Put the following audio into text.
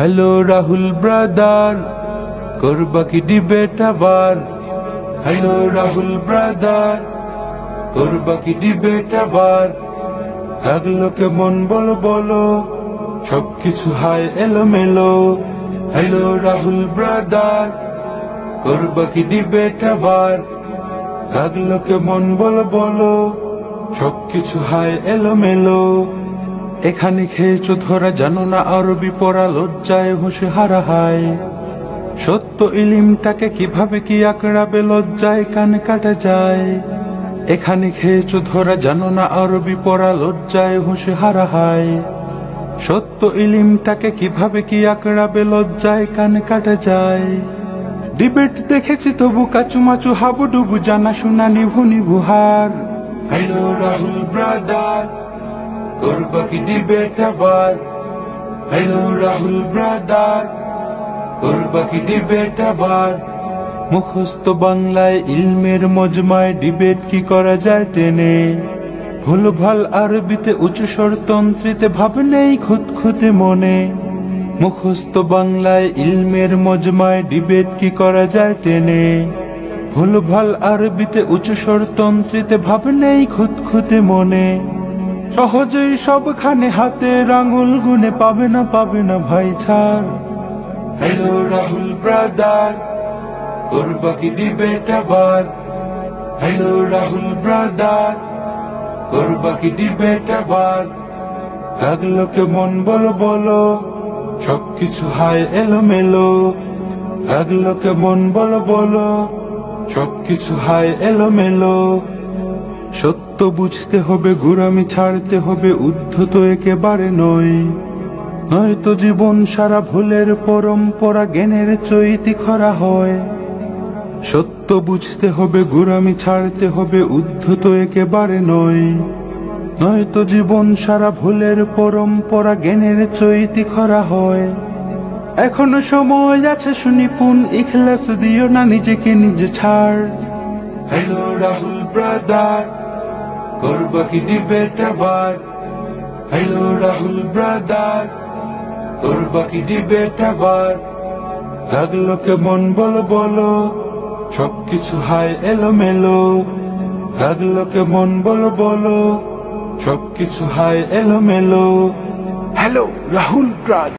Hello Rahul brother, করবা কি debate আবার? হ্যালো রাহুল ব্রাদার, করবা কি ডিবেট আবার? লাগলো কেমন বলো বলো, সবকিছু হায় এলোমেলো। হ্যালো রাহুল ব্রাদার, করবা কি ডিবেট আবার? লাগলো কেমন বলো বলো, সবকিছু হায় এলোমেলো। এখানে খেয়েছো ধরা, জানো না আরবি পড়া, লজ্জায় হোসে হারা হায়। সত্য ইলিমটাকে কিভাবে কি আঁকড়াবে, লজ্জায় কান কাটা যায়। এখানে খেয়েছো ধরা, জানো না আরবি পড়া, লজ্জায় হোসে হারা হায়। সত্য ইলিমটাকে কিভাবে কি আঁকড়াবে, লজ্জায় কান কাটা যায়। ডিবেট দেখেছি তবু কাচুমাচু হাবুডুবু, জানা শোনা নিভু নিভু হার। হ্যালো রাহুল ব্রাদার, করবা কি ডিবেট আবার? হ্যালো রাহুল ব্রাদার, করবা কি ডিবেট আবার? মুখস্থ বাংলায় ইলমের মজমায় ডিবেট কি করা যায় টেনে? ভুল ভাল আরবিতে উঁচু স্বরতন্ত্রীতে ভাব নেই খুঁতখুঁতে মনে। মুখস্থ বাংলায় ইলমের মজমায় ডিবেট কি করা যায় টেনে? ভুল ভাল আরবিতে উঁচু স্বরতন্ত্রীতে ভাব নেই খুঁতখুঁতে মনে। সহজেই সবখানে হাতের আঙুল গুনে, পাবে না ভাই ছাড়। হ্যালো রাহুল ব্রাদার, করবা কি ডিবেট আবার? হ্যালো রাহুল ব্রাদার, করবা কি ডিবেট আবার? লাগলো কেমন বলো বলো, সবকিছু হায় এলোমেলো। লাগলো কেমন বলো বলো, সবকিছু হায় এলোমেলো। সত্য বুঝতে হবে, গোঁড়ামি ছাড়তে হবে, উদ্ধত একেবারে নয়। নয়তো জীবন সারা ভুলের পরম্পরা, জ্ঞানের চৈতি খরা হয়। সত্য বুঝতে হবে, গোঁড়ামি ছাড়তে হবে, উদ্ধত একেবারে নয়। নয়তো জীবন সারা ভুলের পরম্পরা, জ্ঞানের চৈতি খরা হয়। এখনো সময় আছে, সুনিপুণ ইখলাস দিও না, নিজেকে নিজে ছাড়। হ্যালো রাহুল ব্রাদার, করবা কি ডিবেট আবার? হ্যালো রাহুল ব্রাদার, করবা কি ডিবেট আবার? লাগলো কেমন বলো বলো, সবকিছু হায় এলোমেলো। লাগলো কেমন বলো বলো, সবকিছু হায় এলোমেলো। Hello Rahul brother.